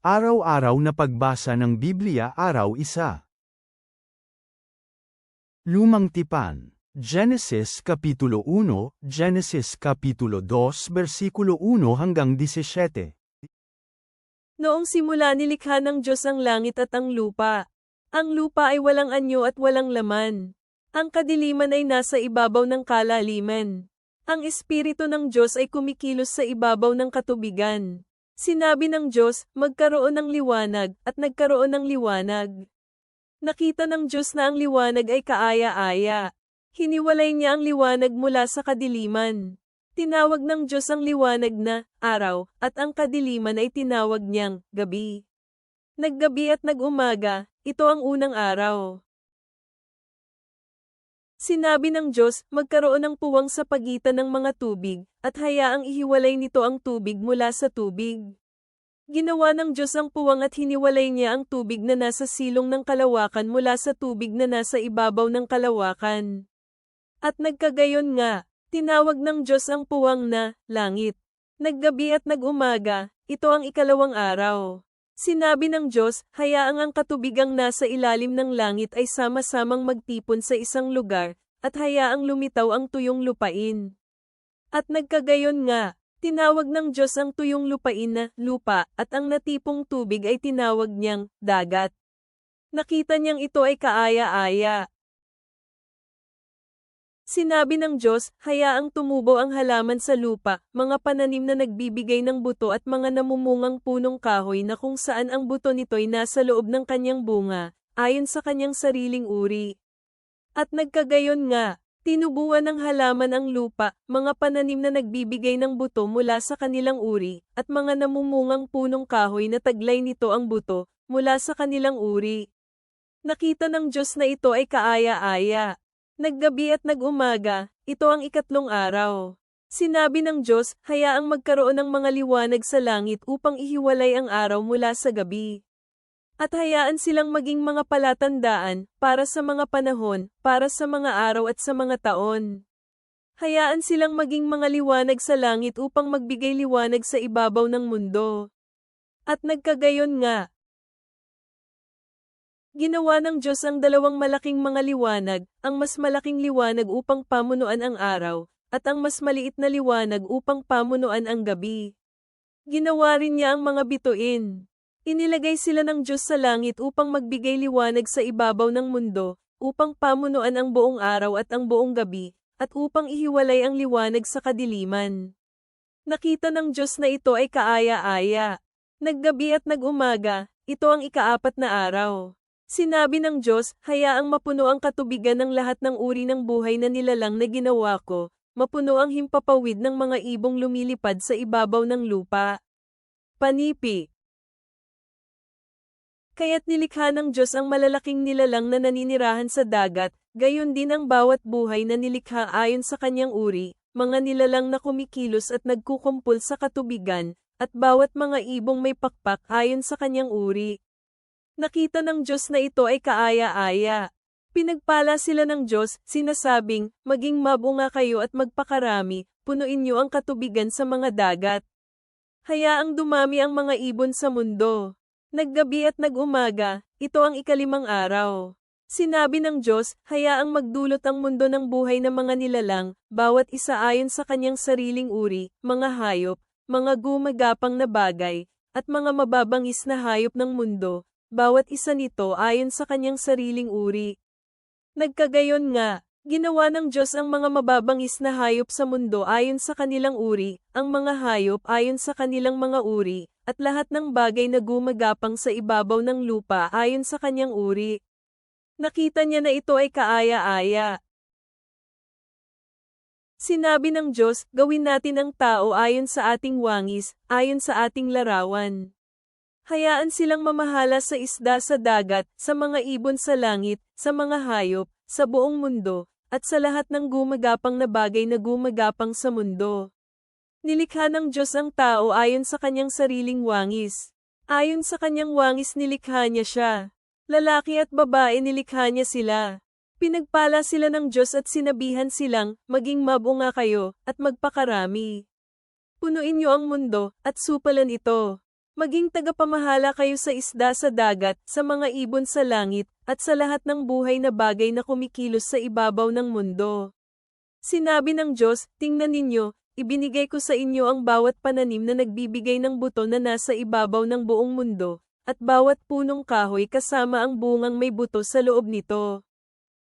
Araw-araw na pagbasa ng Biblia araw isa. Lumang Tipan. Genesis Kapitulo 1, Genesis Kapitulo 2 versikulo 1 hanggang 17. Noong simula nilikha ng Diyos ang langit at ang lupa. Ang lupa ay walang anyo at walang laman. Ang kadiliman ay nasa ibabaw ng kalaliman. Ang Espiritu ng Diyos ay kumikilos sa ibabaw ng katubigan. Sinabi ng Diyos, magkaroon ng liwanag, at nagkaroon ng liwanag. Nakita ng Diyos na ang liwanag ay kaaya-aya. Hiniwalay niya ang liwanag mula sa kadiliman. Tinawag ng Diyos ang liwanag na araw, at ang kadiliman ay tinawag niyang gabi. Naggabi at nagumaga, ito ang unang araw. Sinabi ng Diyos, magkaroon ng puwang sa pagitan ng mga tubig, at hayaang ihiwalay nito ang tubig mula sa tubig. Ginawa ng Diyos ang puwang at hiniwalay niya ang tubig na nasa silong ng kalawakan mula sa tubig na nasa ibabaw ng kalawakan. At nagkagayon nga, tinawag ng Diyos ang puwang na langit. Naggabi at nagumaga, ito ang ikalawang araw. Sinabi ng Diyos, hayaang ang katubigang nasa ilalim ng langit ay sama-samang magtipon sa isang lugar, at hayaang lumitaw ang tuyong lupain. At nagkagayon nga, tinawag ng Diyos ang tuyong lupain na lupa, at ang natipong tubig ay tinawag niyang dagat. Nakita niyang ito ay kaaya-aya. Sinabi ng Diyos, hayaang tumubo ang halaman sa lupa, mga pananim na nagbibigay ng buto at mga namumungang punong kahoy na kung saan ang buto nito'y nasa loob ng kanyang bunga, ayon sa kanyang sariling uri. At nagkagayon nga, tinubuan ng halaman ang lupa, mga pananim na nagbibigay ng buto mula sa kanilang uri, at mga namumungang punong kahoy na taglay nito ang buto, mula sa kanilang uri. Nakita ng Diyos na ito ay kaaya-aya. Naggabi at nagumaga, ito ang ikatlong araw. Sinabi ng Diyos, hayaang magkaroon ng mga liwanag sa langit upang ihiwalay ang araw mula sa gabi. At hayaan silang maging mga palatandaan, para sa mga panahon, para sa mga araw at sa mga taon. Hayaan silang maging mga liwanag sa langit upang magbigay liwanag sa ibabaw ng mundo. At nagkagayon nga. Ginawa ng Diyos ang dalawang malaking mga liwanag, ang mas malaking liwanag upang pamunuan ang araw, at ang mas maliit na liwanag upang pamunuan ang gabi. Ginawa rin niya ang mga bituin. Inilagay sila ng Diyos sa langit upang magbigay liwanag sa ibabaw ng mundo, upang pamunuan ang buong araw at ang buong gabi, at upang ihiwalay ang liwanag sa kadiliman. Nakita ng Diyos na ito ay kaaya-aya. Naggabi at nagumaga, ito ang ikaapat na araw. Sinabi ng Diyos, hayaang mapuno ang katubigan ng lahat ng uri ng buhay na nilalang na ginawa ko, mapuno ang himpapawid ng mga ibong lumilipad sa ibabaw ng lupa. Panipi. Kaya't nilikha ng Diyos ang malalaking nilalang na naninirahan sa dagat, gayon din ang bawat buhay na nilikha ayon sa kanyang uri, mga nilalang na kumikilos at nagkukumpul sa katubigan, at bawat mga ibong may pakpak ayon sa kanyang uri. Nakita ng Diyos na ito ay kaaya-aya. Pinagpala sila ng Diyos, sinasabing, maging mabunga kayo at magpakarami, punuin niyo ang katubigan sa mga dagat. Hayaang dumami ang mga ibon sa mundo. Naggabi at nagumaga, ito ang ikalimang araw. Sinabi ng Diyos, hayaang magdulot ang mundo ng buhay ng mga nilalang, bawat isa ayon sa kanyang sariling uri, mga hayop, mga gumagapang na bagay, at mga mababangis na hayop ng mundo. Bawat isa nito ayon sa kanyang sariling uri. Nagkagayon nga, ginawa ng Diyos ang mga mababangis na hayop sa mundo ayon sa kanilang uri, ang mga hayop ayon sa kanilang mga uri, at lahat ng bagay na gumagapang sa ibabaw ng lupa ayon sa kanyang uri. Nakita niya na ito ay kaaya-aya. Sinabi ng Diyos, gawin natin ang tao ayon sa ating wangis, ayon sa ating larawan. Hayaan silang mamahala sa isda sa dagat, sa mga ibon sa langit, sa mga hayop, sa buong mundo, at sa lahat ng gumagapang na bagay na gumagapang sa mundo. Nilikha ng Diyos ang tao ayon sa kanyang sariling wangis. Ayon sa kanyang wangis nilikha niya siya. Lalaki at babae nilikha niya sila. Pinagpala sila ng Diyos at sinabihan silang, maging mabunga kayo, at magpakarami. Punuin niyo ang mundo, at supalan ito. Maging tagapamahala kayo sa isda sa dagat, sa mga ibon sa langit, at sa lahat ng buhay na bagay na kumikilos sa ibabaw ng mundo. Sinabi ng Diyos, tingnan ninyo, ibinigay ko sa inyo ang bawat pananim na nagbibigay ng buto na nasa ibabaw ng buong mundo, at bawat punong kahoy kasama ang bungang may buto sa loob nito.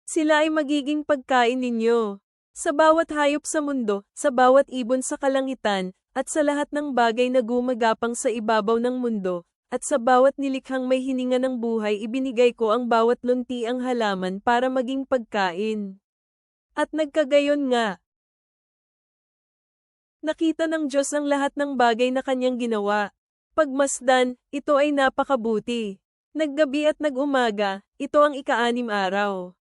Sila ay magiging pagkain ninyo. Sa bawat hayop sa mundo, sa bawat ibon sa kalangitan, at sa lahat ng bagay na gumagapang sa ibabaw ng mundo, at sa bawat nilikhang may hininga ng buhay ibinigay ko ang bawat luntiang halaman para maging pagkain. At nagkagayon nga. Nakita ng Diyos ang lahat ng bagay na kanyang ginawa. Pagmasdan, ito ay napakabuti. Naggabi at nagumaga, ito ang ika-6 araw.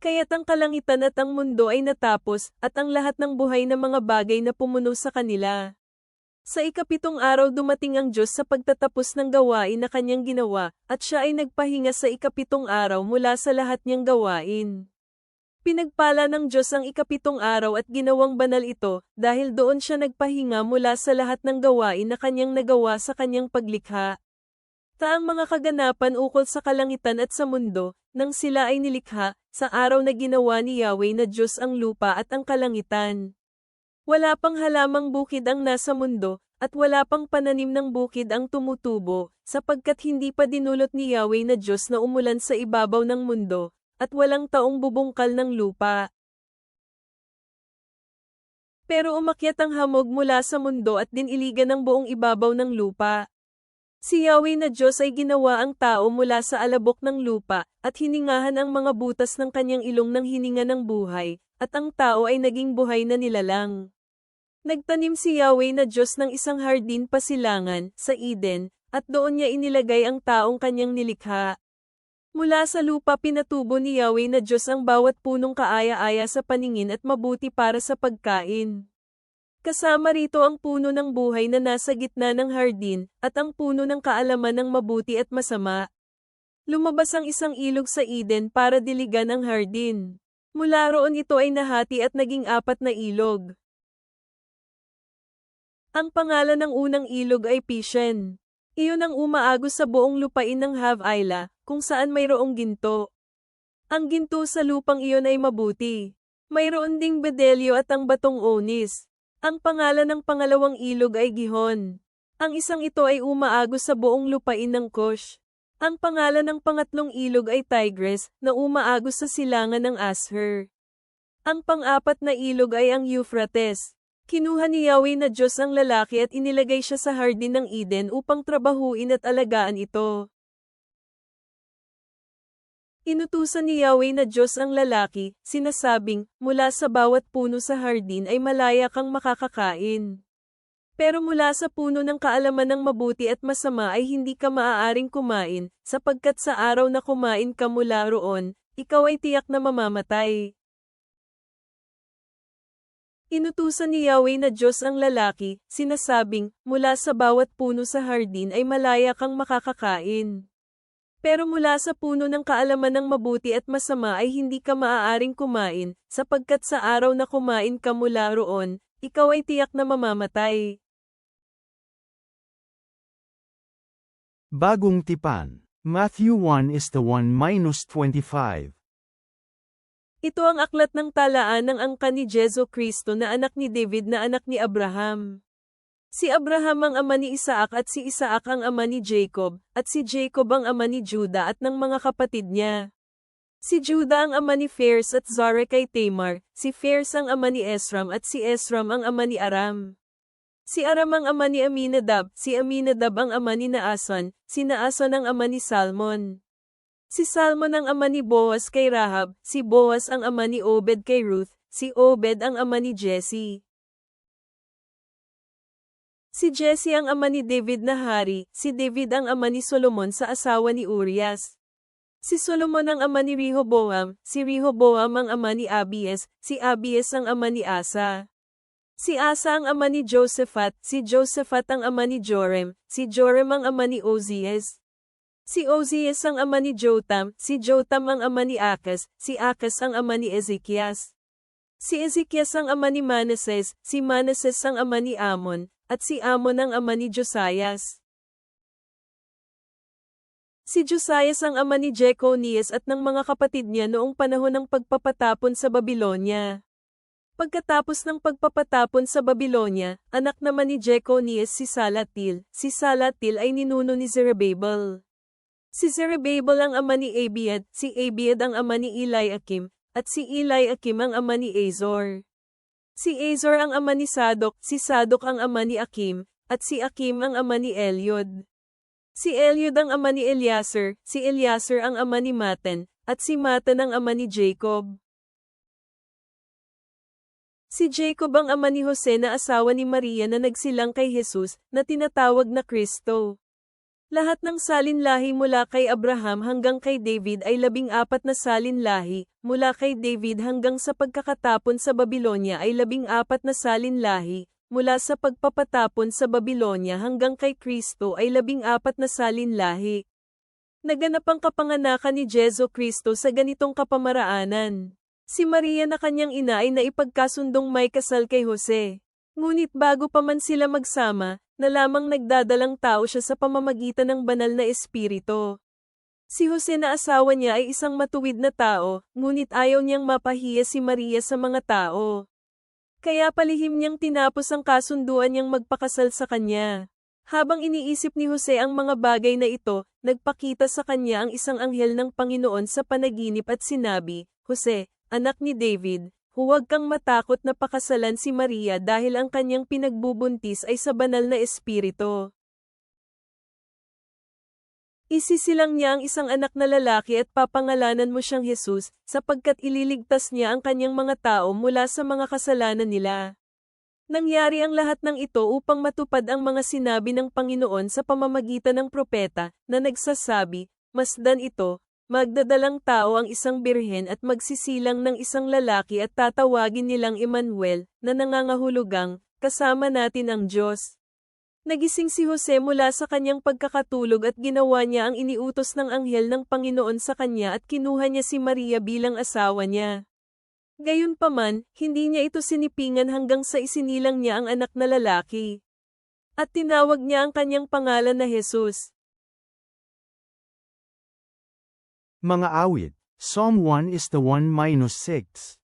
Kaya't ang kalangitan at ang mundo ay natapos, at ang lahat ng buhay na mga bagay na pumuno sa kanila. Sa ika-7 araw dumating ang Diyos sa pagtatapos ng gawain na kanyang ginawa, at siya ay nagpahinga sa ika-7 araw mula sa lahat niyang gawain. Pinagpala ng Diyos ang ika-7 araw at ginawang banal ito, dahil doon siya nagpahinga mula sa lahat ng gawain na kanyang nagawa sa kanyang paglikha. Taang mga kaganapan ukol sa kalangitan at sa mundo, nang sila ay nilikha, sa araw na ginawa ni Yahweh na Diyos ang lupa at ang kalangitan. Wala pang halamang bukid ang nasa mundo, at wala pang pananim ng bukid ang tumutubo, sapagkat hindi pa dinulot ni Yahweh na Diyos na umulan sa ibabaw ng mundo, at walang taong bubungkal ng lupa. Pero umakyat ang hamog mula sa mundo at diniligan ng buong ibabaw ng lupa. Si Yahweh na Diyos ay ginawa ang tao mula sa alabok ng lupa, at hiningahan ang mga butas ng kanyang ilong ng hininga ng buhay, at ang tao ay naging buhay na nilalang. Nagtanim si Yahweh na Diyos ng isang hardin pasilangan, sa Eden, at doon niya inilagay ang taong kanyang nilikha. Mula sa lupa pinatubo ni Yahweh na Diyos ang bawat punong kaaya-aya sa paningin at mabuti para sa pagkain. Kasama rito ang puno ng buhay na nasa gitna ng hardin, at ang puno ng kaalaman ng mabuti at masama. Lumabas ang isang ilog sa Eden para diligan ang hardin. Mula roon ito ay nahati at naging 4 na ilog. Ang pangalan ng unang ilog ay Pishon. Iyon ang umaagos sa buong lupain ng Havilah, kung saan mayroong ginto. Ang ginto sa lupang iyon ay mabuti. Mayroon ding bedelyo at ang batong onis. Ang pangalan ng pangalawang ilog ay Gihon. Ang isang ito ay umaagos sa buong lupain ng Cush. Ang pangalan ng pangatlong ilog ay Tigris, na umaagos sa silangan ng Asher. Ang pang-4 na ilog ay ang Euphrates. Kinuha ni Yahweh na Diyos ang lalaki at inilagay siya sa hardin ng Eden upang trabahuin at alagaan ito. Inutusan ni Yahweh na Diyos ang lalaki, sinasabing, mula sa bawat puno sa hardin ay malaya kang makakakain. Pero mula sa puno ng kaalaman ng mabuti at masama ay hindi ka maaaring kumain, sapagkat sa araw na kumain ka mula roon, ikaw ay tiyak na mamamatay. Inutusan ni Yahweh na Diyos ang lalaki, sinasabing, mula sa bawat puno sa hardin ay malaya kang makakakain. Pero mula sa puno ng kaalaman ng mabuti at masama ay hindi ka maaaring kumain, sapagkat sa araw na kumain ka mula roon, ikaw ay tiyak na mamamatay. Bagong tipan. Matthew 1:1-25. Ito ang aklat ng talaan ng angka ni Jesu Kristo na anak ni David na anak ni Abraham. Si Abraham ang ama ni Isaac at si Isaac ang ama ni Jacob, at si Jacob ang ama ni Judah at ng mga kapatid niya. Si Judah ang ama ni Phares at Zara kay Tamar, si Phares ang ama ni Esram at si Esram ang ama ni Aram. Si Aram ang ama ni Aminadab, si Aminadab ang ama ni Naason, si Naason ang ama ni Salmon. Si Salmon ang ama ni Boaz kay Rahab, si Boaz ang ama ni Obed kay Ruth, si Obed ang ama ni Jesse. Si Jesse ang ama ni David na hari, si David ang ama ni Solomon sa asawa ni Urias. Si Solomon ang ama ni Rehoboam, si Rehoboam ang ama ni Abies, si Abies ang ama ni Asa. Si Asa ang ama ni Josaphat, si Josaphat ang ama ni Joram, si Joram ang ama ni Ozias. Si Ozias ang ama ni Jotam, si Jotam ang ama ni Akas, si Akas ang ama ni Ezekias. Si Ezekias ang ama ni Manases, si Manases ang ama ni Amon, at si Amon ang ama ni Josias. Si Josias ang ama ni Jeconias at ng mga kapatid niya noong panahon ng pagpapatapon sa Babilonya. Pagkatapos ng pagpapatapon sa Babilonya, anak naman ni Jeconias si Salatil. Si Salatil ay ninuno ni Zerubbabel. Si Zerubbabel ang ama ni Abiad, si Abiad ang ama ni Eliakim, at si Eliakim ang ama ni Azor. Si Azor ang ama ni Sadok, si Sadok ang ama ni Akim, at si Akim ang ama ni Eliud. Si Eliud ang ama ni Eleazar, si Eleazar ang ama ni Matan, at si Matan ang ama ni Jacob. Si Jacob ang ama ni Jose na asawa ni Maria na nagsilang kay Jesus, na tinatawag na Kristo. Lahat ng salinlahi mula kay Abraham hanggang kay David ay 14 na salinlahi, mula kay David hanggang sa pagkakatapon sa Babilonya ay 14 na salinlahi, mula sa pagpapatapon sa Babilonya hanggang kay Kristo ay 14 na salinlahi. Naganap ang kapanganakan ni Jesu Kristo sa ganitong kapamaraanan. Si Maria na kanyang ina ay naipagkasundong may kasal kay Jose. Ngunit bago pa man sila magsama, na lamang nagdadalang tao siya sa pamamagitan ng banal na espiritu. Si Jose na asawa niya ay isang matuwid na tao, ngunit ayaw niyang mapahiya si Maria sa mga tao. Kaya palihim niyang tinapos ang kasunduan niyang magpakasal sa kanya. Habang iniisip ni Jose ang mga bagay na ito, nagpakita sa kanya ang isang anghel ng Panginoon sa panaginip at sinabi, "Jose, anak ni David, huwag kang matakot na pakasalan si Maria dahil ang kanyang pinagbubuntis ay sa banal na espiritu. Isisilang niya ang isang anak na lalaki at papangalanan mo siyang Jesus, sapagkat ililigtas niya ang kanyang mga tao mula sa mga kasalanan nila." Nangyari ang lahat ng ito upang matupad ang mga sinabi ng Panginoon sa pamamagitan ng propeta, na nagsasabi, "Masdan ito, magdadalang tao ang isang birhen at magsisilang ng isang lalaki at tatawagin nilang Emmanuel, na nangangahulugang, kasama natin ang Diyos." Nagising si Jose mula sa kanyang pagkakatulog at ginawa niya ang iniutos ng anghel ng Panginoon sa kanya at kinuha niya si Maria bilang asawa niya. Gayunpaman, hindi niya ito sinipingan hanggang sa isinilang niya ang anak na lalaki. At tinawag niya ang kanyang pangalan na Jesus. Mga awit, Psalm 1:1-6.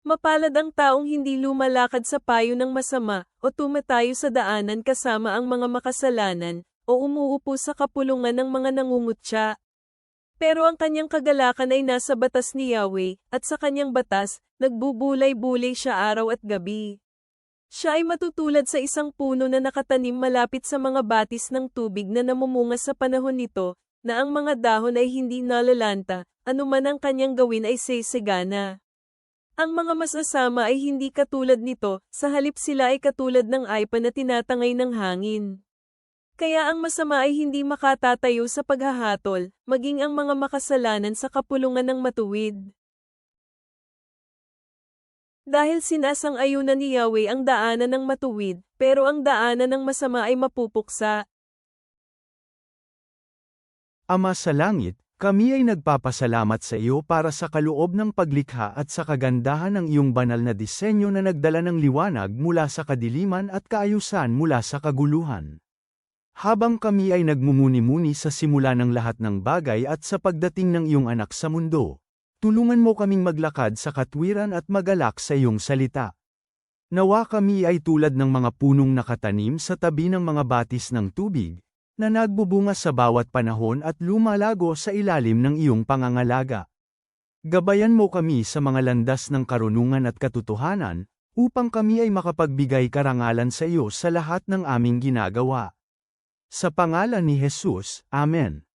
Mapalad ang taong hindi lumalakad sa payo ng masama, o tumatayo sa daanan kasama ang mga makasalanan, o umuupo sa kapulungan ng mga nangungutya. Pero ang kanyang kagalakan ay nasa batas ni Yahweh, at sa kanyang batas, nagbubulay-bulay siya araw at gabi. Siya ay matutulad sa isang puno na nakatanim malapit sa mga batis ng tubig na namumunga sa panahon nito, na ang mga dahon ay hindi nalalanta, anuman ang kanyang gawin ay sisigana. Ang mga masasama ay hindi katulad nito, sa halip sila ay katulad ng aipa na tinatangay ng hangin. Kaya ang masama ay hindi makatatayo sa paghahatol, maging ang mga makasalanan sa kapulungan ng matuwid. Dahil sinasang-ayunan ni Yahweh ang daanan ng matuwid, pero ang daanan ng masama ay mapupuksa. Ama sa langit, kami ay nagpapasalamat sa iyo para sa kaloob ng paglikha at sa kagandahan ng iyong banal na disenyo na nagdala ng liwanag mula sa kadiliman at kaayusan mula sa kaguluhan. Habang kami ay nagmumuni-muni sa simula ng lahat ng bagay at sa pagdating ng iyong anak sa mundo, tulungan mo kaming maglakad sa katwiran at magalak sa iyong salita. Nawa kami ay tulad ng mga punong nakatanim sa tabi ng mga batis ng tubig, na nagbubunga sa bawat panahon at lumalago sa ilalim ng iyong pangangalaga. Gabayan mo kami sa mga landas ng karunungan at katotohanan, upang kami ay makapagbigay karangalan sa iyo sa lahat ng aming ginagawa. Sa pangalan ni Jesus, Amen.